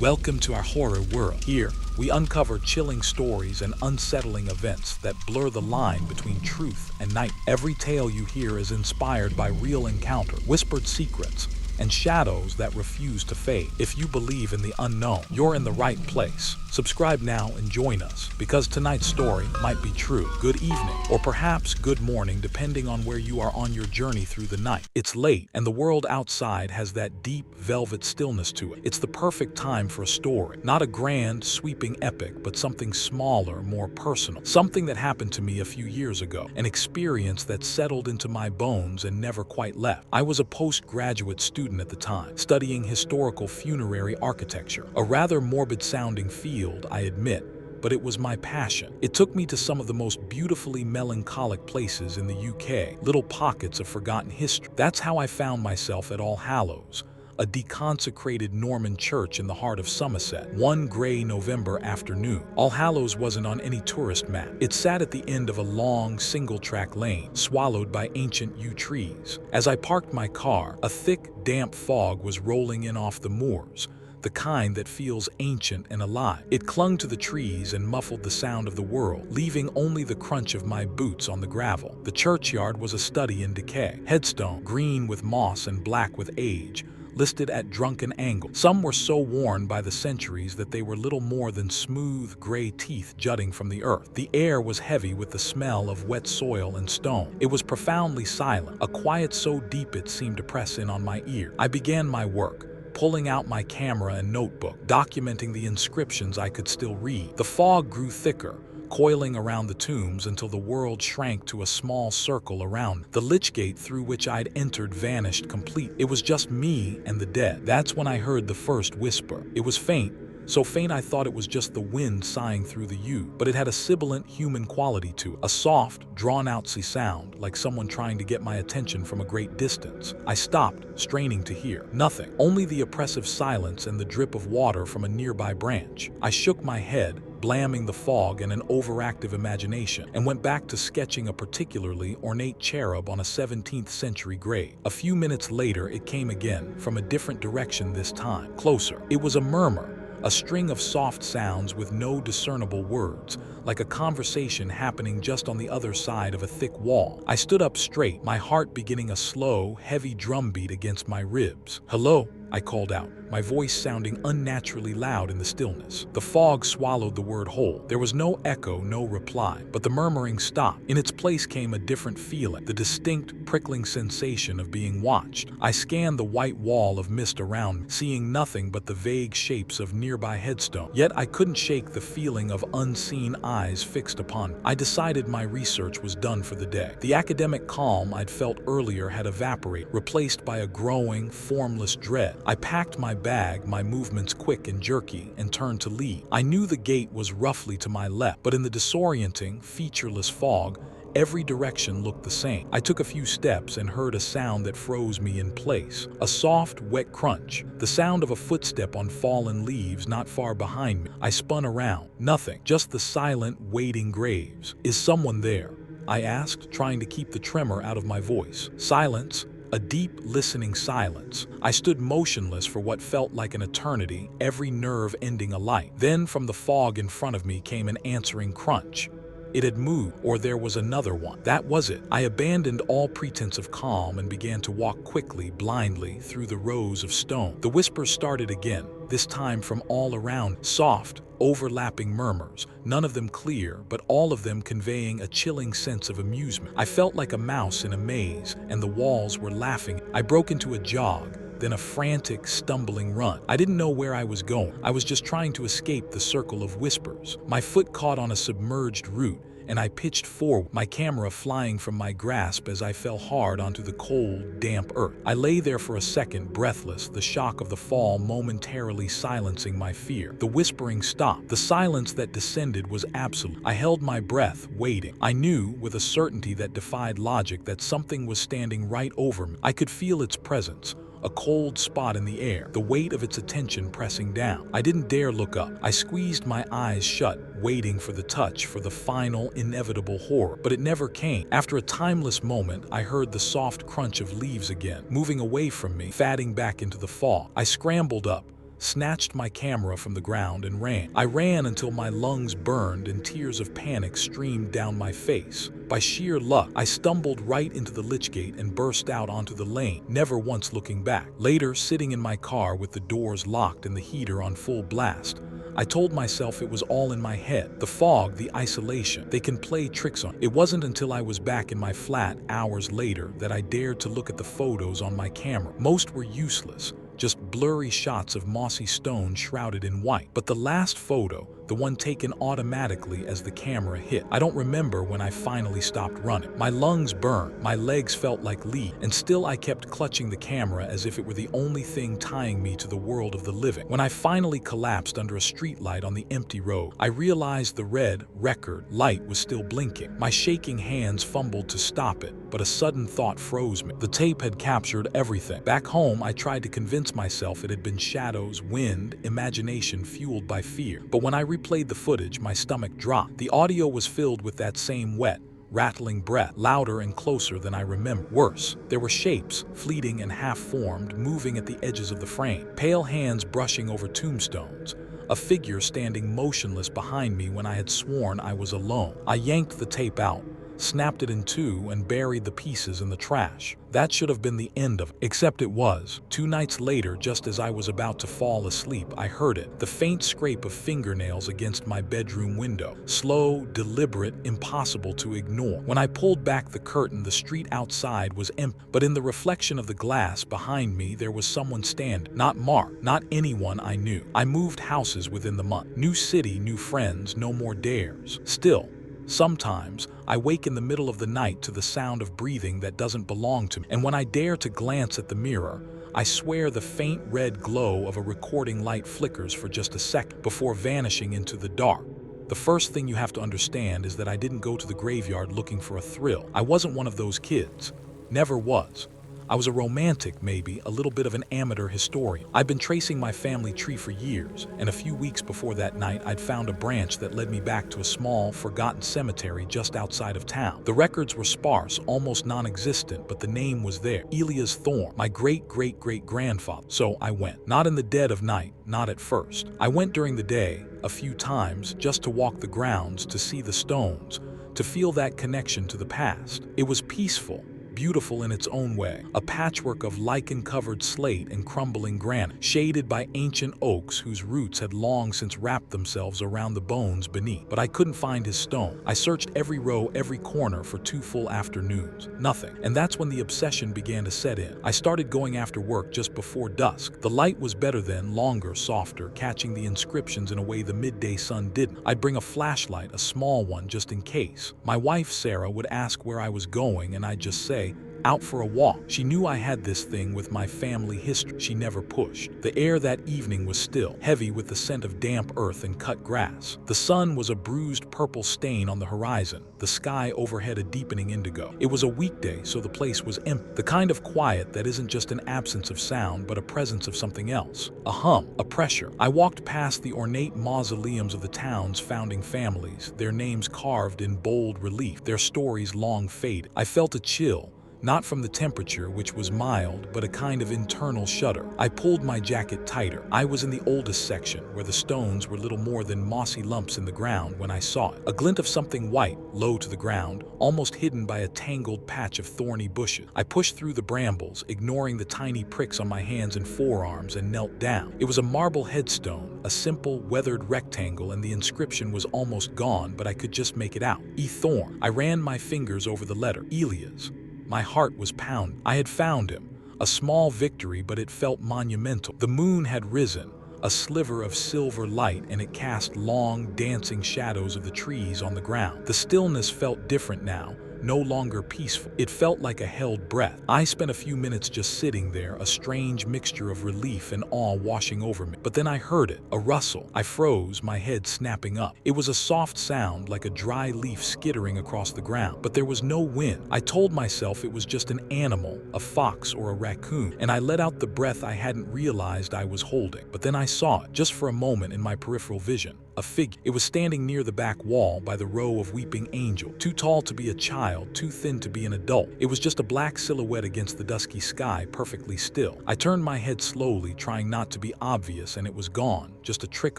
Welcome to our horror world. Here, we uncover chilling stories and unsettling events that blur the line between truth and night. Every tale you hear is inspired by real encounter, whispered secrets, and shadows that refuse to fade. If you believe in the unknown, you're in the right place. Subscribe now and join us, because tonight's story might be true. Good evening, or perhaps good morning, depending on where you are on your journey through the night. It's late, and the world outside has that deep, velvet stillness to it. It's the perfect time for a story. Not a grand, sweeping epic, but something smaller, more personal. Something that happened to me a few years ago. An experience that settled into my bones and never quite left. I was a postgraduate student at the time, studying historical funerary architecture. A rather morbid-sounding field, I admit, but it was my passion. It took me to some of the most beautifully melancholic places in the UK, little pockets of forgotten history. That's how I found myself at All Hallows, a deconsecrated Norman church in the heart of Somerset. One gray November afternoon. All Hallows wasn't on any tourist map. It sat at the end of a long, single-track lane, swallowed by ancient yew trees. As I parked my car, a thick, damp fog was rolling in off the moors, the kind that feels ancient and alive. It clung to the trees and muffled the sound of the world, leaving only the crunch of my boots on the gravel. The churchyard was a study in decay. Headstone, green with moss and black with age, listed at drunken angles. Some were so worn by the centuries that they were little more than smooth, gray teeth jutting from the earth. The air was heavy with the smell of wet soil and stone. It was profoundly silent, a quiet so deep it seemed to press in on my ear. I began my work, pulling out my camera and notebook, documenting the inscriptions I could still read. The fog grew thicker, coiling around the tombs until the world shrank to a small circle around me. The lich gate through which I'd entered vanished complete. It was just me and the dead. That's when I heard the first whisper. It was faint, so faint I thought it was just the wind sighing through the yew, but it had a sibilant human quality to it, a soft, drawn-out-y sound, like someone trying to get my attention from a great distance. I stopped, straining to hear. Nothing. Only the oppressive silence and the drip of water from a nearby branch. I shook my head, blaming the fog and an overactive imagination, and went back to sketching a particularly ornate cherub on a 17th century grave. A few minutes later it came again, from a different direction this time, closer. It was a murmur, a string of soft sounds with no discernible words, like a conversation happening just on the other side of a thick wall. I stood up straight, my heart beginning a slow, heavy drumbeat against my ribs. "Hello?" I called out, my voice sounding unnaturally loud in the stillness. The fog swallowed the word whole. There was no echo, no reply, but the murmuring stopped. In its place came a different feeling, the distinct, prickling sensation of being watched. I scanned the white wall of mist around me, seeing nothing but the vague shapes of nearby headstones. Yet I couldn't shake the feeling of unseen eyes fixed upon me. I decided my research was done for the day. The academic calm I'd felt earlier had evaporated, replaced by a growing, formless dread. I packed my bag, my movements quick and jerky, and turned to leave. I knew the gate was roughly to my left, but in the disorienting, featureless fog, every direction looked the same. I took a few steps and heard a sound that froze me in place. A soft, wet crunch, the sound of a footstep on fallen leaves not far behind me. I spun around. Nothing, just the silent, waiting graves. "Is someone there?" I asked, trying to keep the tremor out of my voice. Silence. A deep, listening silence. I stood motionless for what felt like an eternity, every nerve ending a light. Then from the fog in front of me came an answering crunch. It had moved, or there was another one. That was it. I abandoned all pretense of calm and began to walk quickly, blindly, through the rows of stone. The whispers started again, this time from all around, soft, overlapping murmurs, none of them clear, but all of them conveying a chilling sense of amusement. I felt like a mouse in a maze, and the walls were laughing. I broke into a jog, then a frantic, stumbling run. I didn't know where I was going. I was just trying to escape the circle of whispers. My foot caught on a submerged root, and I pitched forward, my camera flying from my grasp as I fell hard onto the cold, damp earth. I lay there for a second, breathless, the shock of the fall momentarily silencing my fear. The whispering stopped. The silence that descended was absolute. I held my breath, waiting. I knew, with a certainty that defied logic, that something was standing right over me. I could feel its presence, a cold spot in the air, the weight of its attention pressing down. I didn't dare look up. I squeezed my eyes shut, waiting for the touch, for the final, inevitable horror. But it never came. After a timeless moment, I heard the soft crunch of leaves again, moving away from me, fading back into the fog. I scrambled up, snatched my camera from the ground and ran. I ran until my lungs burned and tears of panic streamed down my face. By sheer luck, I stumbled right into the lich gate and burst out onto the lane, never once looking back. Later, sitting in my car with the doors locked and the heater on full blast, I told myself it was all in my head. The fog, the isolation, they can play tricks on. It wasn't until I was back in my flat hours later that I dared to look at the photos on my camera. Most were useless, just blurry shots of mossy stone shrouded in white. But the last photo, the one taken automatically as the camera hit, I don't remember when I finally stopped running. My lungs burned, my legs felt like lead, and still I kept clutching the camera as if it were the only thing tying me to the world of the living. When I finally collapsed under a streetlight on the empty road, I realized the red record light was still blinking. My shaking hands fumbled to stop it, but a sudden thought froze me. The tape had captured everything. Back home, I tried to convince myself it had been shadows, wind, imagination fueled by fear. But when I replayed the footage, my stomach dropped. The audio was filled with that same wet, rattling breath, louder and closer than I remember. Worse, there were shapes, fleeting and half-formed, moving at the edges of the frame. Pale hands brushing over tombstones. A figure standing motionless behind me when I had sworn I was alone. I yanked the tape out, snapped it in two, and buried the pieces in the trash. That should have been the end of it, except it was. 2 nights later, just as I was about to fall asleep, I heard it, the faint scrape of fingernails against my bedroom window. Slow, deliberate, impossible to ignore. When I pulled back the curtain, the street outside was empty, but in the reflection of the glass behind me, there was someone standing. Not Mark, not anyone I knew. I moved houses within the month. New city, new friends, no more dares. Still, sometimes, I wake in the middle of the night to the sound of breathing that doesn't belong to me, and when I dare to glance at the mirror, I swear the faint red glow of a recording light flickers for just a second before vanishing into the dark. The first thing you have to understand is that I didn't go to the graveyard looking for a thrill. I wasn't one of those kids. Never was. I was a romantic, maybe, a little bit of an amateur historian. I'd been tracing my family tree for years, and a few weeks before that night, I'd found a branch that led me back to a small, forgotten cemetery just outside of town. The records were sparse, almost non-existent, but the name was there. Elias Thorne, my great-great-great-grandfather. So I went. Not in the dead of night, not at first. I went during the day, a few times, just to walk the grounds, to see the stones, to feel that connection to the past. It was peaceful, beautiful in its own way, a patchwork of lichen-covered slate and crumbling granite, shaded by ancient oaks whose roots had long since wrapped themselves around the bones beneath. But I couldn't find his stone. I searched every row, every corner for 2 full afternoons. Nothing. And that's when the obsession began to set in. I started going after work just before dusk. The light was better then, longer, softer, catching the inscriptions in a way the midday sun didn't. I'd bring a flashlight, a small one, just in case. My wife, Sarah, would ask where I was going, and I'd just say, out for a walk. She knew I had this thing with my family history. She never pushed. The air that evening was still, heavy with the scent of damp earth and cut grass. The sun was a bruised purple stain on the horizon, the sky overhead a deepening indigo. It was a weekday, so the place was empty. The kind of quiet that isn't just an absence of sound, but a presence of something else. A hum, a pressure. I walked past the ornate mausoleums of the town's founding families, their names carved in bold relief, their stories long faded. I felt a chill, not from the temperature, which was mild, but a kind of internal shudder. I pulled my jacket tighter. I was in the oldest section, where the stones were little more than mossy lumps in the ground when I saw it. A glint of something white, low to the ground, almost hidden by a tangled patch of thorny bushes. I pushed through the brambles, ignoring the tiny pricks on my hands and forearms, and knelt down. It was a marble headstone, a simple, weathered rectangle, and the inscription was almost gone, but I could just make it out. E. Thorne. I ran my fingers over the letter. Elias. My heart was pounding. I had found him. A small victory, but it felt monumental. The moon had risen, a sliver of silver light, and it cast long, dancing shadows of the trees on the ground. The stillness felt different now, no longer peaceful. It felt like a held breath. I spent a few minutes just sitting there, a strange mixture of relief and awe washing over me. But then I heard it, a rustle. I froze, my head snapping up. It was a soft sound, like a dry leaf skittering across the ground, but there was no wind. I told myself it was just an animal, a fox or a raccoon, and I let out the breath I hadn't realized I was holding. But then I saw it, just for a moment in my peripheral vision. a figure. It was standing near the back wall by the row of weeping angels. Too tall to be a child, too thin to be an adult. It was just a black silhouette against the dusky sky, perfectly still. I turned my head slowly, trying not to be obvious, and it was gone, just a trick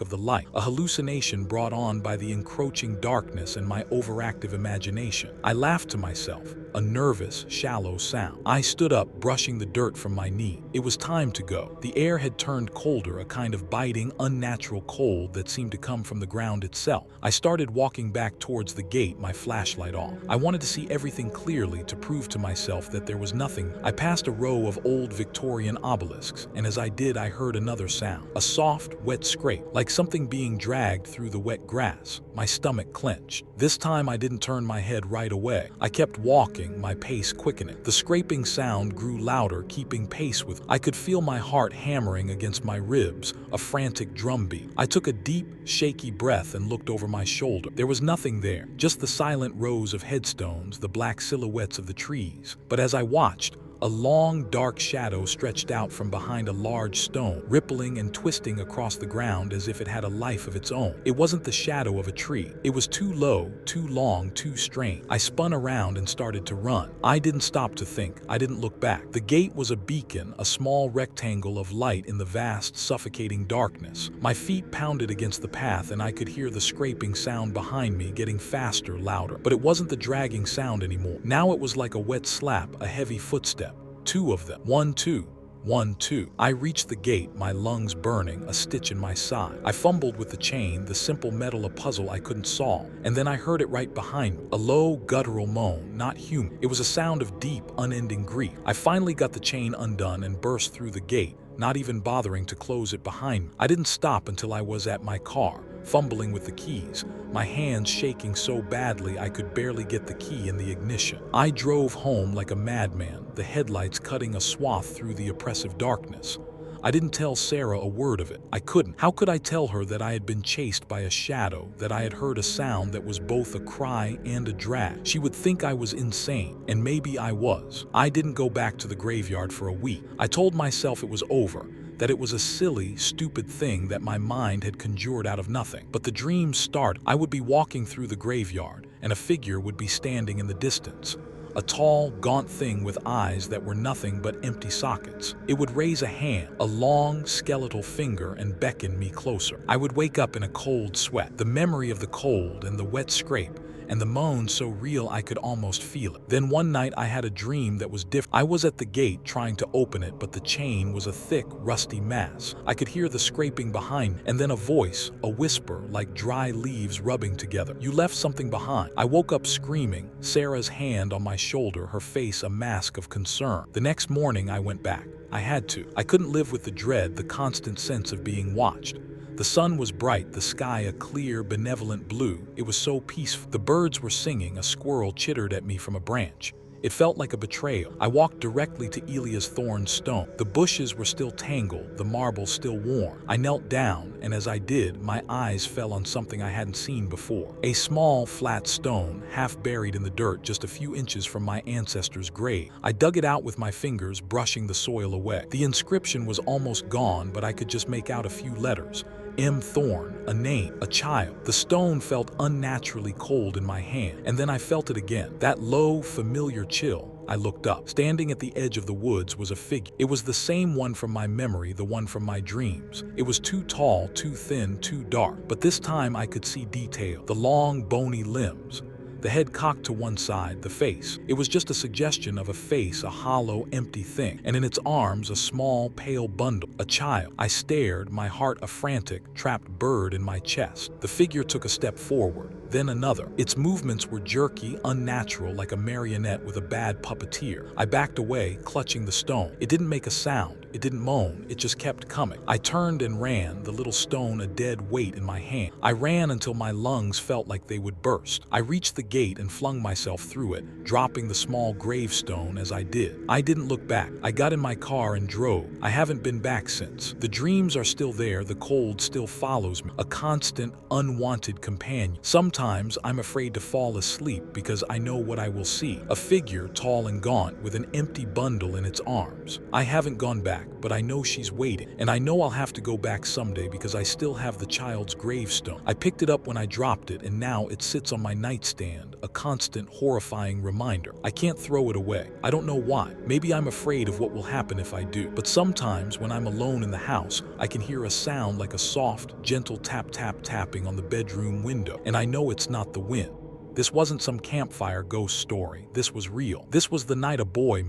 of the light. A hallucination brought on by the encroaching darkness and my overactive imagination. I laughed to myself, a nervous, shallow sound. I stood up, brushing the dirt from my knee. It was time to go. The air had turned colder, a kind of biting, unnatural cold that seemed to come from the ground itself. I started walking back towards the gate, my flashlight off. I wanted to see everything clearly, to prove to myself that there was nothing. I passed a row of old Victorian obelisks, and as I did, I heard another sound. A soft, wet scrape, like something being dragged through the wet grass. My stomach clenched. This time I didn't turn my head right away. I kept walking, my pace quickening. The scraping sound grew louder, keeping pace with. I could feel my heart hammering against my ribs, a frantic drumbeat. I took a deep, shaky breath and looked over my shoulder. There was nothing there, just the silent rows of headstones, the black silhouettes of the trees. But as I watched, a long, dark shadow stretched out from behind a large stone, rippling and twisting across the ground as if it had a life of its own. It wasn't the shadow of a tree. It was too low, too long, too strange. I spun around and started to run. I didn't stop to think. I didn't look back. The gate was a beacon, a small rectangle of light in the vast, suffocating darkness. My feet pounded against the path, and I could hear the scraping sound behind me getting faster, louder. But it wasn't the dragging sound anymore. Now it was like a wet slap, a heavy footstep. Two of them. 1, 2. 1, 2. I reached the gate, my lungs burning, a stitch in my side. I fumbled with the chain, the simple metal, a puzzle I couldn't solve. And then I heard it right behind me. A low, guttural moan, not human. It was a sound of deep, unending grief. I finally got the chain undone and burst through the gate, not even bothering to close it behind me. I didn't stop until I was at my car, fumbling with the keys, my hands shaking so badly I could barely get the key in the ignition. I drove home like a madman, the headlights cutting a swath through the oppressive darkness. I didn't tell Sarah a word of it. I couldn't. How could I tell her that I had been chased by a shadow, that I had heard a sound that was both a cry and a drag? She would think I was insane, and maybe I was. I didn't go back to the graveyard for a week. I told myself it was over, that it was a silly, stupid thing that my mind had conjured out of nothing. But the dream started. I would be walking through the graveyard, and a figure would be standing in the distance. A tall, gaunt thing with eyes that were nothing but empty sockets. It would raise a hand, a long, skeletal finger, and beckon me closer. I would wake up in a cold sweat, the memory of the cold and the wet scrape, and the moan so real I could almost feel it. Then one night I had a dream that was different. I was at the gate trying to open it, but the chain was a thick, rusty mass. I could hear the scraping behind me, and then a voice, a whisper like dry leaves rubbing together. "You left something behind." I woke up screaming, Sarah's hand on my shoulder, her face a mask of concern. The next morning I went back. I had to. I couldn't live with the dread, the constant sense of being watched. The sun was bright, the sky a clear, benevolent blue. It was so peaceful. The birds were singing, a squirrel chittered at me from a branch. It felt like a betrayal. I walked directly to Elia's thorn stone. The bushes were still tangled, the marble still warm. I knelt down, and as I did, my eyes fell on something I hadn't seen before. A small, flat stone, half buried in the dirt just a few inches from my ancestor's grave. I dug it out with my fingers, brushing the soil away. The inscription was almost gone, but I could just make out a few letters. M. Thorn, a name, a child. The stone felt unnaturally cold in my hand, and then I felt it again. That low, familiar chill. I looked up. Standing at the edge of the woods was a figure. It was the same one from my memory, the one from my dreams. It was too tall, too thin, too dark, but this time I could see detail. The long, bony limbs, the head cocked to one side, the face. It was just a suggestion of a face, a hollow, empty thing, and in its arms a small, pale bundle, a child. I stared, my heart a frantic, trapped bird in my chest. The figure took a step forward, then another. Its movements were jerky, unnatural, like a marionette with a bad puppeteer. I backed away, clutching the stone. It didn't make a sound. It didn't moan. It just kept coming. I turned and ran, the little stone a dead weight in my hand. I ran until my lungs felt like they would burst. I reached the gate and flung myself through it, dropping the small gravestone as I did. I didn't look back. I got in my car and drove. I haven't been back since. The dreams are still there, the cold still follows me, a constant, unwanted companion. Sometimes I'm afraid to fall asleep because I know what I will see. A figure, tall and gaunt, with an empty bundle in its arms. I haven't gone back, but I know she's waiting. And I know I'll have to go back someday because I still have the child's gravestone. I picked it up when I dropped it, and now it sits on my nightstand, a constant, horrifying reminder. I can't throw it away. I don't know why. Maybe I'm afraid of what will happen if I do. But sometimes when I'm alone in the house, I can hear a sound like a soft, gentle tapping on the bedroom window. And I know it's not the wind. This wasn't some campfire ghost story. This was real. This was the night a boy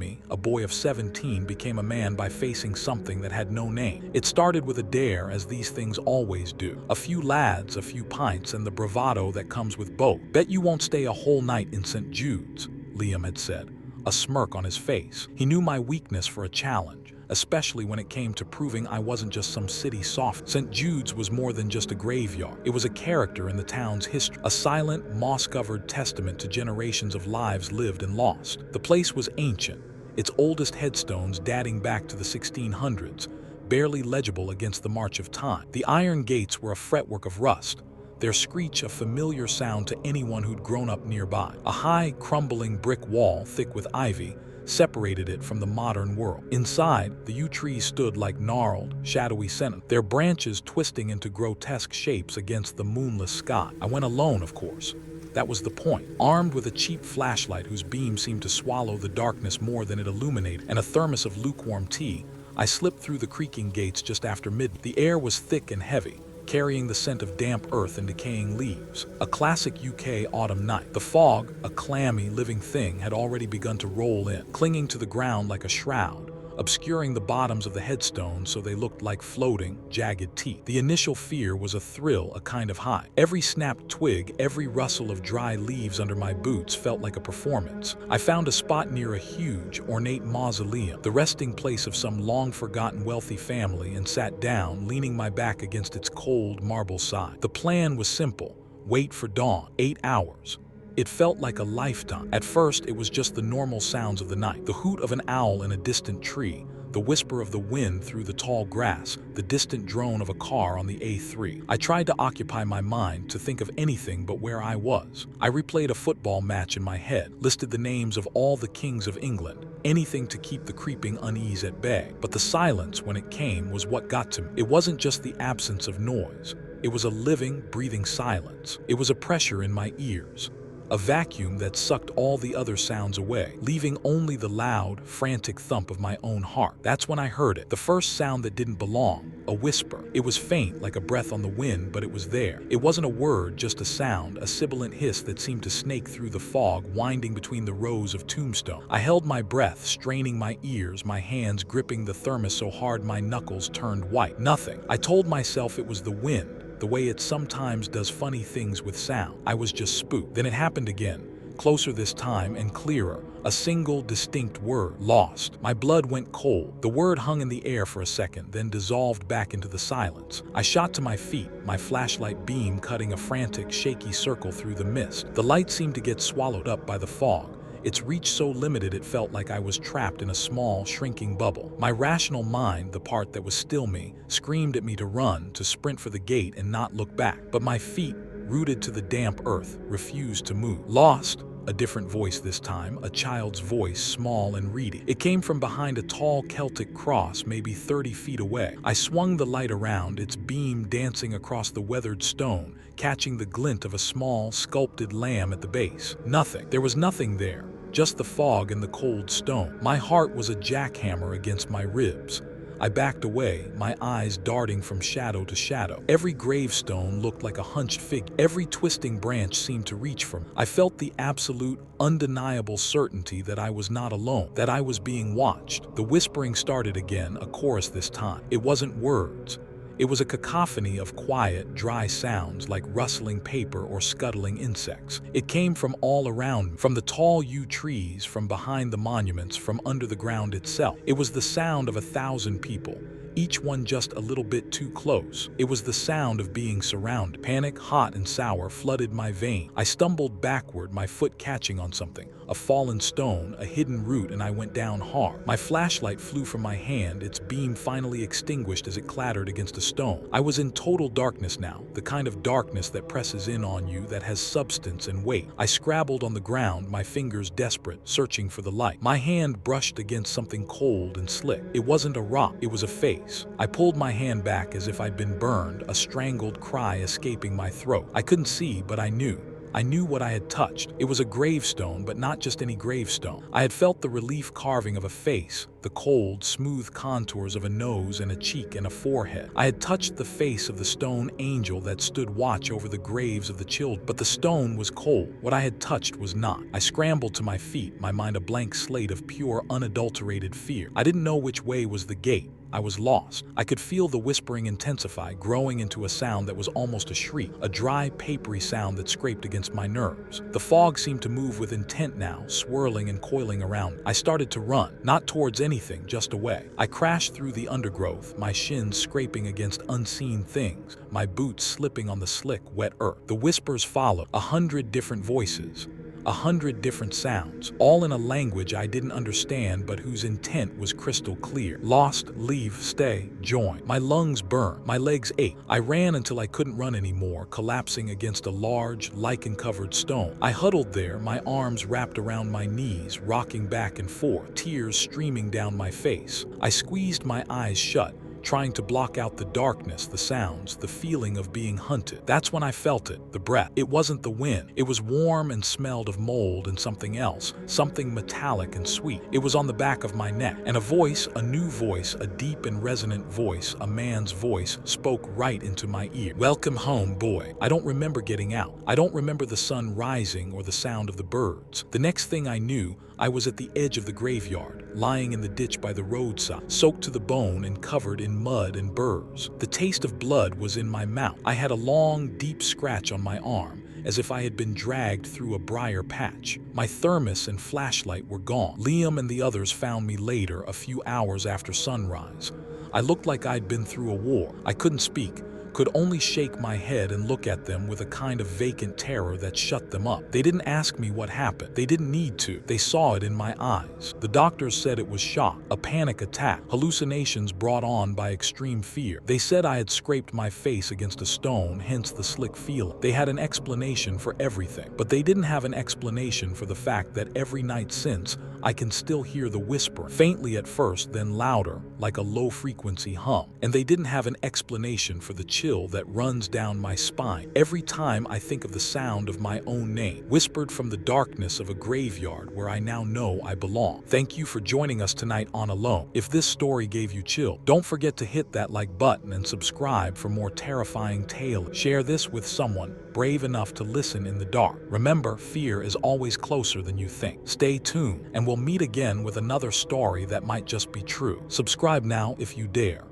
of 17, became a man by facing something that had no name. It started with a dare, as these things always do. A few lads, a few pints, and the bravado that comes with both. Bet you won't stay a whole night in St. Jude's, Liam had said, a smirk on his face. He knew my weakness for a challenge, especially when it came to proving I wasn't just some city soft. St. Jude's was more than just a graveyard. It was a character in the town's history, a silent, moss-covered testament to generations of lives lived and lost. The place was ancient, its oldest headstones dating back to the 1600s, barely legible against the march of time. The iron gates were a fretwork of rust, their screech a familiar sound to anyone who'd grown up nearby. A high, crumbling brick wall, thick with ivy, separated it from the modern world. Inside, the yew trees stood like gnarled, shadowy sentinels, their branches twisting into grotesque shapes against the moonless sky. I went alone, of course. That was the point. Armed with a cheap flashlight whose beam seemed to swallow the darkness more than it illuminated, and a thermos of lukewarm tea, I slipped through the creaking gates just after midnight. The air was thick and heavy, carrying the scent of damp earth and decaying leaves. A classic UK autumn night. The fog, a clammy, living thing, had already begun to roll in, clinging to the ground like a shroud, obscuring the bottoms of the headstones so they looked like floating, jagged teeth. The initial fear was a thrill, a kind of high. Every snapped twig, every rustle of dry leaves under my boots felt like a performance. I found a spot near a huge, ornate mausoleum, the resting place of some long-forgotten wealthy family, and sat down, leaning my back against its cold marble side. The plan was simple: wait for dawn. 8 hours. It felt like a lifetime. At first, it was just the normal sounds of the night. The hoot of an owl in a distant tree, the whisper of the wind through the tall grass, the distant drone of a car on the A3. I tried to occupy my mind, to think of anything but where I was. I replayed a football match in my head, listed the names of all the kings of England, anything to keep the creeping unease at bay. But the silence, when it came, was what got to me. It wasn't just the absence of noise. It was a living, breathing silence. It was a pressure in my ears, a vacuum that sucked all the other sounds away, leaving only the loud, frantic thump of my own heart. That's when I heard it, the first sound that didn't belong, a whisper. It was faint, like a breath on the wind, but it was there. It wasn't a word, just a sound, a sibilant hiss that seemed to snake through the fog, winding between the rows of tombstones. I held my breath, straining my ears, my hands gripping the thermos so hard my knuckles turned white. Nothing. I told myself it was the wind, the way it sometimes does funny things with sound. I was just spooked. Then it happened again, closer this time and clearer. A single, distinct word: lost. My blood went cold. The word hung in the air for a second, then dissolved back into the silence. I shot to my feet, my flashlight beam cutting a frantic, shaky circle through the mist. The light seemed to get swallowed up by the fog, its reach so limited it felt like I was trapped in a small, shrinking bubble. My rational mind, the part that was still me, screamed at me to run, to sprint for the gate and not look back. But my feet, rooted to the damp earth, refused to move. Lost. A different voice this time, a child's voice, small and reedy. It came from behind a tall Celtic cross, maybe 30 feet away. I swung the light around, its beam dancing across the weathered stone, catching the glint of a small, sculpted lamb at the base. Nothing. There was nothing there, just the fog and the cold stone. My heart was a jackhammer against my ribs. I backed away, my eyes darting from shadow to shadow. Every gravestone looked like a hunched figure. Every twisting branch seemed to reach for me. I felt the absolute, undeniable certainty that I was not alone, that I was being watched. The whispering started again, a chorus this time. It wasn't words. It was a cacophony of quiet, dry sounds like rustling paper or scuttling insects. It came from all around me, from the tall yew trees, from behind the monuments, from under the ground itself. It was the sound of 1,000 people, each one just a little bit too close. It was the sound of being surrounded. Panic, hot and sour, flooded my veins. I stumbled backward, my foot catching on something. A fallen stone, a hidden root, and I went down hard. My flashlight flew from my hand, its beam finally extinguished as it clattered against a stone. I was in total darkness now, the kind of darkness that presses in on you, that has substance and weight. I scrabbled on the ground, my fingers desperate, searching for the light. My hand brushed against something cold and slick. It wasn't a rock, it was a face. I pulled my hand back as if I'd been burned, a strangled cry escaping my throat. I couldn't see, but I knew. I knew what I had touched. It was a gravestone, but not just any gravestone. I had felt the relief carving of a face, the cold, smooth contours of a nose and a cheek and a forehead. I had touched the face of the stone angel that stood watch over the graves of the children, but the stone was cold. What I had touched was not. I scrambled to my feet, my mind a blank slate of pure, unadulterated fear. I didn't know which way was the gate. I was lost. I could feel the whispering intensify, growing into a sound that was almost a shriek, a dry, papery sound that scraped against my nerves. The fog seemed to move with intent now, swirling and coiling around. I started to run, not towards anything, just away. I crashed through the undergrowth, my shins scraping against unseen things, my boots slipping on the slick, wet earth. The whispers followed, 100 different voices. 100 different sounds, all in a language I didn't understand but whose intent was crystal clear. Lost, leave, stay, join. My lungs burned, my legs ached. I ran until I couldn't run anymore, collapsing against a large, lichen-covered stone. I huddled there, my arms wrapped around my knees, rocking back and forth, tears streaming down my face. I squeezed my eyes shut, trying to block out the darkness, the sounds, the feeling of being hunted. That's when I felt it, the breath. It wasn't the wind. It was warm and smelled of mold and something else, something metallic and sweet. It was on the back of my neck. And a voice, a new voice, a deep and resonant voice, a man's voice, spoke right into my ear. Welcome home, boy. I don't remember getting out. I don't remember the sun rising or the sound of the birds. The next thing I knew, I was at the edge of the graveyard, lying in the ditch by the roadside, soaked to the bone and covered in mud and burrs. The taste of blood was in my mouth. I had a long, deep scratch on my arm, as if I had been dragged through a briar patch. My thermos and flashlight were gone. Liam and the others found me later, a few hours after sunrise. I looked like I'd been through a war. I couldn't speak, could only shake my head and look at them with a kind of vacant terror that shut them up. They didn't ask me what happened. They didn't need to. They saw it in my eyes. The doctors said it was shock, a panic attack, hallucinations brought on by extreme fear. They said I had scraped my face against a stone, hence the slick feeling. They had an explanation for everything, but they didn't have an explanation for the fact that every night since, I can still hear the whisper, faintly at first, then louder, like a low-frequency hum. And they didn't have an explanation for the chill that runs down my spine every time I think of the sound of my own name, whispered from the darkness of a graveyard where I now know I belong. Thank you for joining us tonight on Alone. If this story gave you chill, don't forget to hit that like button and subscribe for more terrifying tales. Share this with someone brave enough to listen in the dark. Remember, fear is always closer than you think. Stay tuned, and we'll meet again with another story that might just be true. Subscribe now if you dare.